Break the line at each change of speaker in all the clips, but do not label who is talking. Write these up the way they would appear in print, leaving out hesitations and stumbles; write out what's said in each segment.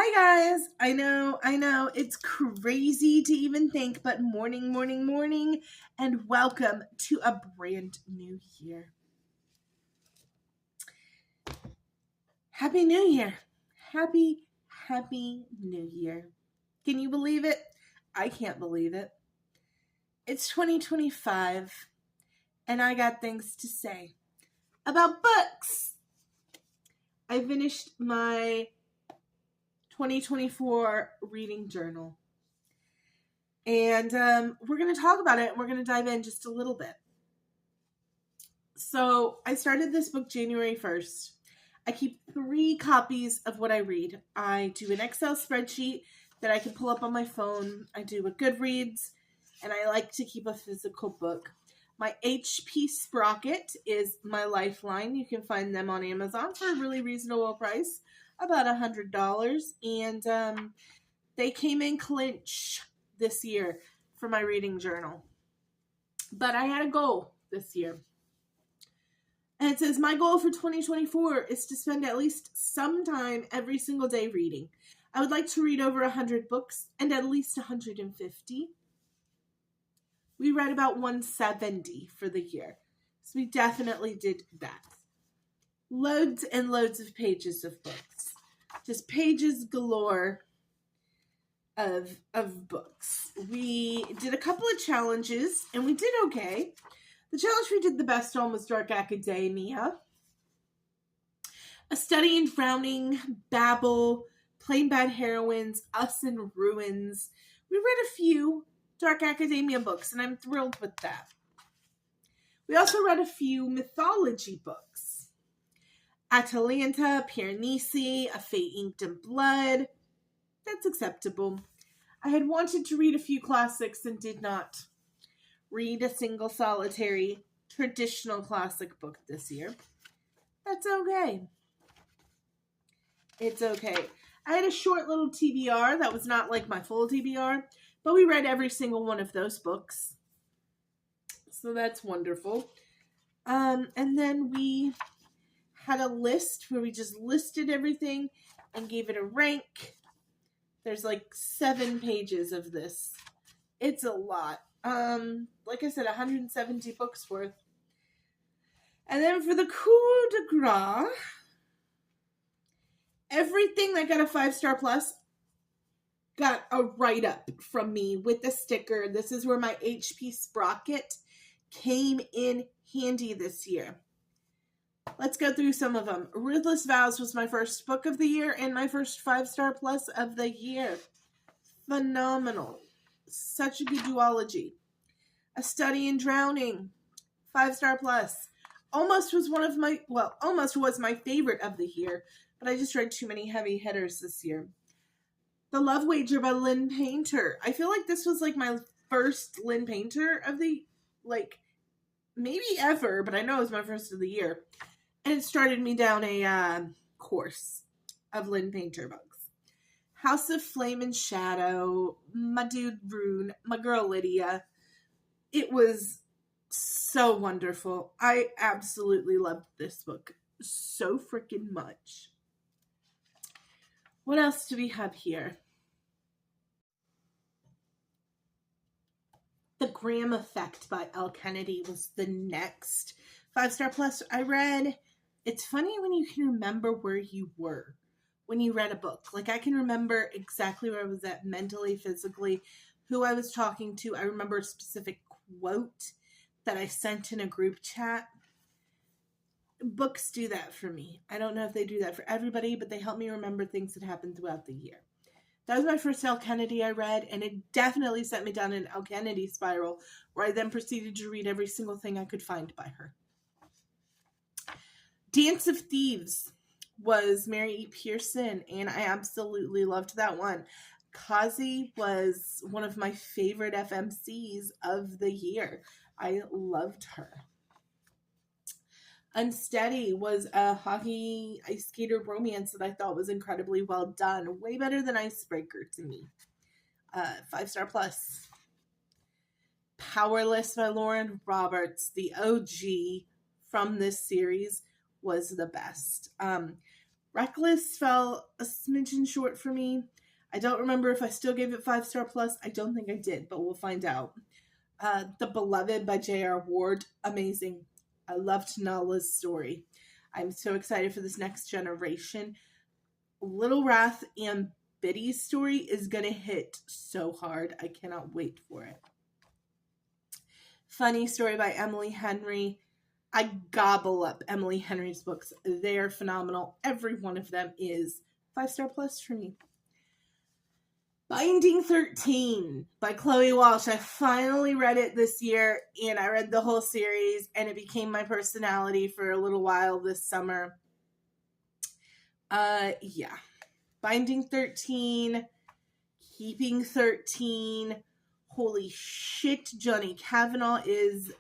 Hi guys. I know, it's crazy to even think, but morning, and welcome to a brand new year. Happy New Year. Happy New Year. Can you believe it? I can't believe it. It's 2025, and I got things to say about books. I finished my 2024 reading journal. And we're going to talk about it. We're going to dive in just a little bit. So I started this book January 1st. I keep 3 copies of what I read. I do an Excel spreadsheet that I can pull up on my phone. I do a Goodreads, and I like to keep a physical book. My HP Sprocket is my lifeline. You can find them on Amazon for a really reasonable price, about $100. And they came in clinch this year for my reading journal. But I had a goal this year. And it says, my goal for 2024 is to spend at least some time every single day reading. I would like to read over 100 books and at least 150. We read about 170 for the year. So we definitely did that. Loads and loads of pages of books. Just pages galore of books. We did a couple of challenges and we did okay. The challenge we did the best on was Dark Academia. A Study in Drowning, Babel, Plain Bad Heroines, Us in Ruins. We read a few Dark Academia books and I'm thrilled with that. We also read a few mythology books. Atalanta, Piranesi, A Fate Inked in Blood. That's acceptable. I had wanted to read a few classics and did not read a single solitary traditional classic book this year. That's okay. It's okay. I had a short little TBR that was not like my full TBR, but we read every single one of those books. So that's wonderful. And then we had a list where we just listed everything and gave it a rank. There's like 7 pages of this. It's a lot. Like I said, 170 books worth. And then for the coup de grace, everything that got a 5-star plus got a write-up from me with a sticker. This is where my HP Sprocket came in handy this year. Let's go through some of them. Ruthless Vows was my first book of the year and my first 5-star plus of the year. Phenomenal. Such a good duology. A Study in Drowning, 5-star plus. Almost was my favorite of the year, but I just read too many heavy hitters this year. The Love Wager by Lynn Painter. I feel like this was like my first Lynn Painter of the, maybe ever, but I know it was my first of the year. And it started me down a course of Lynn Painter books. House of Flame and Shadow, my dude Rune, my girl Lydia. It was so wonderful. I absolutely loved this book so freaking much. What else do we have here? The Graham Effect by Elle Kennedy was the next 5-star plus I read. It's funny when you can remember where you were when you read a book. Like, I can remember exactly where I was at mentally, physically, who I was talking to. I remember a specific quote that I sent in a group chat. Books do that for me. I don't know if they do that for everybody, but they help me remember things that happened throughout the year. That was my first Elle Kennedy I read, and it definitely sent me down an Elle Kennedy spiral, where I then proceeded to read every single thing I could find by her. Dance of Thieves was Mary E. Pearson, and I absolutely loved that one. Kazi was one of my favorite FMCs of the year. I loved her. Unsteady was a hockey ice skater romance that I thought was incredibly well done. Way better than Icebreaker to me. 5-star plus. Powerless by Lauren Roberts, the OG from this series, was the best. Reckless fell a smidgen short for me. I don't remember if I still gave it 5-star plus. I don't think I did, but we'll find out. The Beloved by J.R. Ward, amazing. I loved Nala's story. I'm so excited for this next generation. Little Wrath and Biddy's story is going to hit so hard. I cannot wait for it. Funny Story by Emily Henry. I gobble up Emily Henry's books. They are phenomenal. Every one of them is 5-star plus for me. Binding 13 by Chloe Walsh. I finally read it this year, and I read the whole series, and it became my personality for a little while this summer. Yeah. Binding 13, Keeping 13. Holy shit, Johnny Kavanaugh is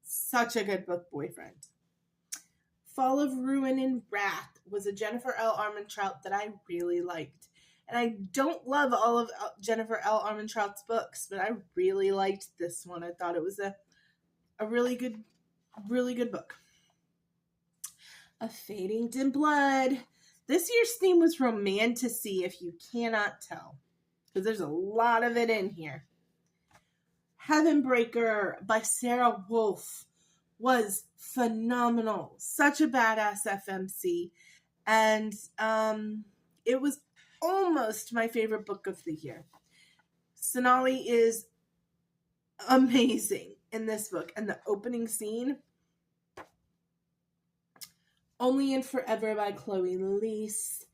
such a good book boyfriend. Fall of Ruin and Wrath was a Jennifer L. Armentrout that I really liked. And I don't love all of Jennifer L. Armentrout's books, but I really liked this one. I thought it was a really good book. A Fading Dim Blood. This year's theme was romantasy, if you cannot tell, because there's a lot of it in here. Heavenbreaker by Sarah Wolf was phenomenal. Such a badass FMC. And it was almost my favorite book of the year. Sonali is amazing in this book. And the opening scene, Only and Forever by Chloe Leese.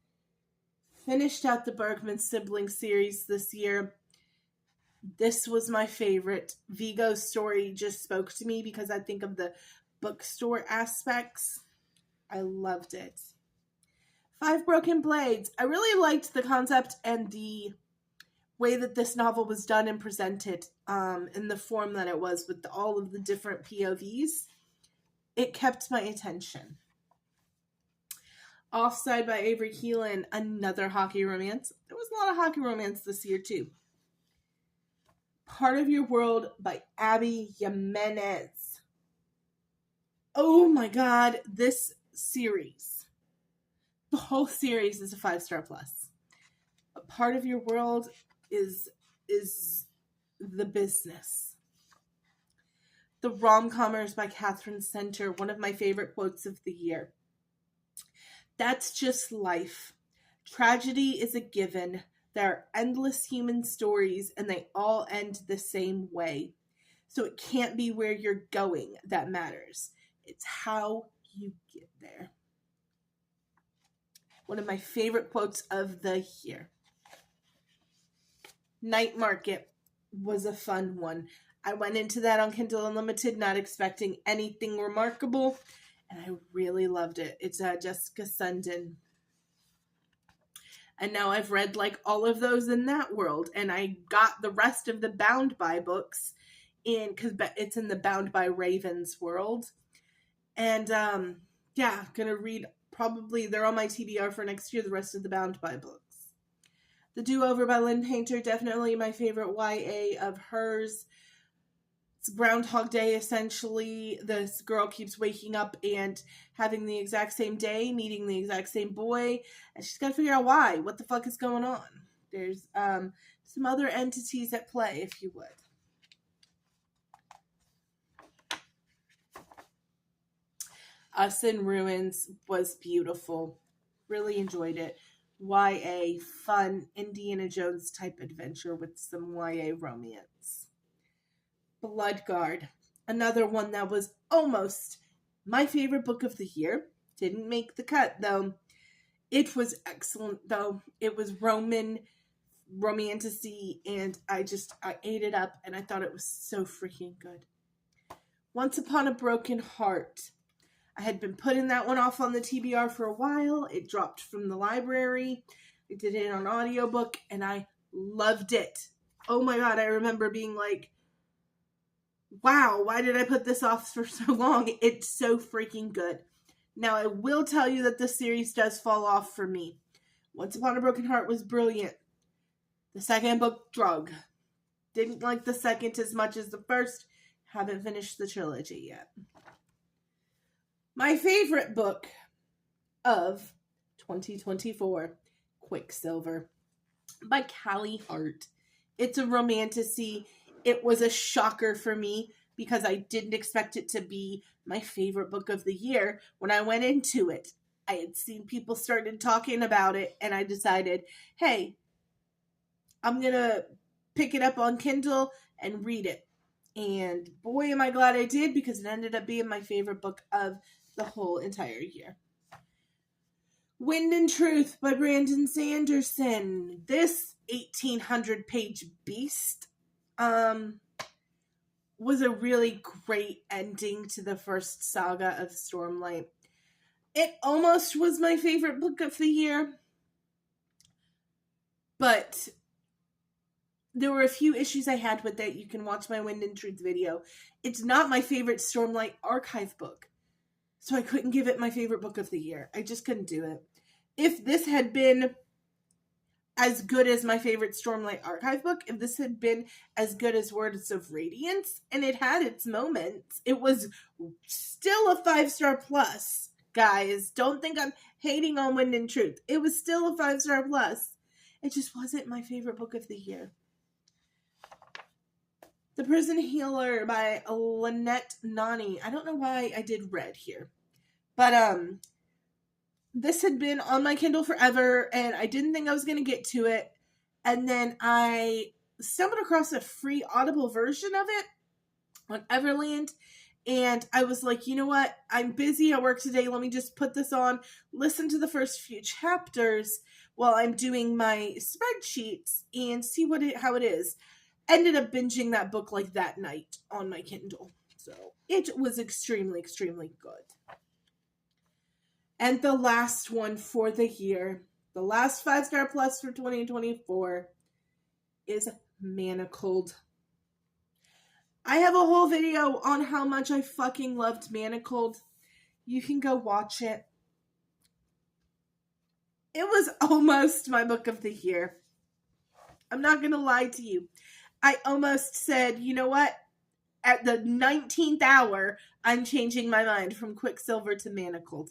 Finished out the Bergman Siblings series this year. This was my favorite. Vigo's story just spoke to me because I think of the bookstore aspects. I loved it. 5 Broken Blades. I really liked the concept and the way that this novel was done and presented in the form that it was with all of the different POVs. It kept my attention. Offside by Avery Keelan. Another hockey romance. There was a lot of hockey romance this year too. Part of Your World by Abby Jimenez. Oh my god, this series. The whole series is a 5-star plus. A Part of Your World is the business. The Rom-Commers by Catherine Center, one of my favorite quotes of the year. That's just life. Tragedy is a given. There are endless human stories, and they all end the same way. So it can't be where you're going that matters. It's how you get there. One of my favorite quotes of the year. Night Market was a fun one. I went into that on Kindle Unlimited not expecting anything remarkable, and I really loved it. It's Jessica Sundin. And now I've read like all of those in that world, and I got the rest of the Bound by books in because it's in the Bound by Ravens world. And yeah, gonna read probably, they're on my TBR for next year, the rest of the Bound by books. The Do-Over by Lynn Painter, definitely my favorite YA of hers. It's Groundhog Day, essentially. This girl keeps waking up and having the exact same day, meeting the exact same boy, and she's got to figure out why. What the fuck is going on? There's some other entities at play, if you would. Us in Ruins was beautiful. Really enjoyed it. YA, fun, Indiana Jones type adventure with some YA romance. Bloodguard, another one that was almost my favorite book of the year. Didn't make the cut, though. It was excellent, though. It was Roman romantasy, and I ate it up, and I thought it was so freaking good. Once Upon a Broken Heart. I had been putting that one off on the TBR for a while. It dropped from the library. I did it on audiobook, and I loved it. Oh my god, I remember being like, wow, why did I put this off for so long? It's so freaking good. Now, I will tell you that the series does fall off for me. Once Upon a Broken Heart was brilliant. The second book, drug. Didn't like the second as much as the first. Haven't finished the trilogy yet. My favorite book of 2024, Quicksilver by Callie Hart. It's a romantasy. It was a shocker for me because I didn't expect it to be my favorite book of the year. When I went into it, I had seen people started talking about it, and I decided, hey, I'm going to pick it up on Kindle and read it. And boy, am I glad I did, because it ended up being my favorite book of the whole entire year. Wind and Truth by Brandon Sanderson. This 1,800-page beast was a really great ending to the first saga of Stormlight. It almost was my favorite book of the year, but there were a few issues I had with it. You can watch my Wind and Truth video. It's not my favorite Stormlight archive book, so I couldn't give it my favorite book of the year. I just couldn't do it. If this had been as good as my favorite Stormlight archive book, if this had been as good as Words of Radiance, and it had its moments, it was still a 5-star plus. Guys, don't think I'm hating on Wind and Truth. It was still a 5-star plus. It just wasn't my favorite book of the year. The Prison Healer by Lynette Nani. I don't know why I did red here. But this had been on my Kindle forever, and I didn't think I was going to get to it. And then I stumbled across a free Audible version of it on Everland. And I was like, you know what? I'm busy at work today. Let me just put this on, listen to the first few chapters while I'm doing my spreadsheets and see how it is. Ended up binging that book like that night on my Kindle. So it was extremely, extremely good. And the last one for the year, the last 5-star plus for 2024 is Manacled. I have a whole video on how much I fucking loved Manacled. You can go watch it. It was almost my book of the year. I'm not going to lie to you. I almost said, you know what? At the 19th hour, I'm changing my mind from Quicksilver to Manacled.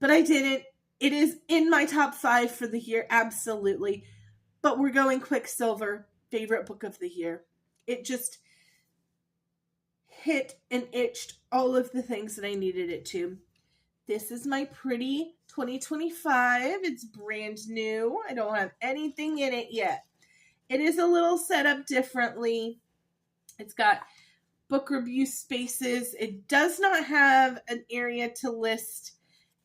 But I didn't. It is in my top 5 for the year, absolutely. But we're going Quicksilver, favorite book of the year. It just hit and itched all of the things that I needed it to. This is my pretty 2025. It's brand new. I don't have anything in it yet. It is a little set up differently. It's got book review spaces. It does not have an area to list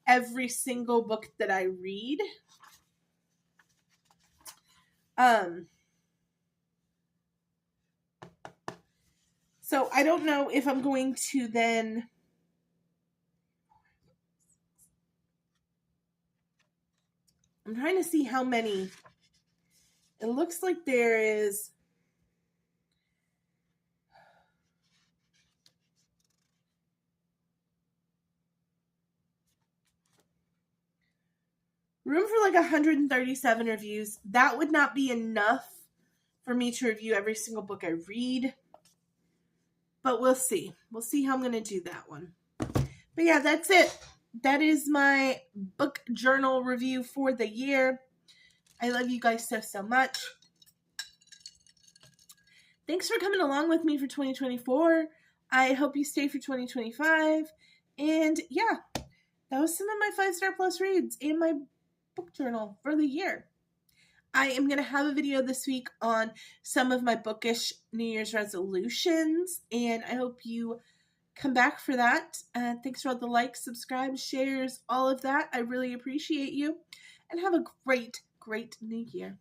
every single book that I read. So I don't know if I'm going to then I'm trying to see how many. It looks like there is room for like 137 reviews. That would not be enough for me to review every single book I read. But we'll see. We'll see how I'm going to do that one. But yeah, that's it. That is my book journal review for the year. I love you guys so, so much. Thanks for coming along with me for 2024. I hope you stay for 2025. And yeah, that was some of my 5-star plus reads in my book journal for the year. I am going to have a video this week on some of my bookish New Year's resolutions, and I hope you come back for that. Thanks for all the likes, subscribes, shares, all of that. I really appreciate you, and have a great, great new year.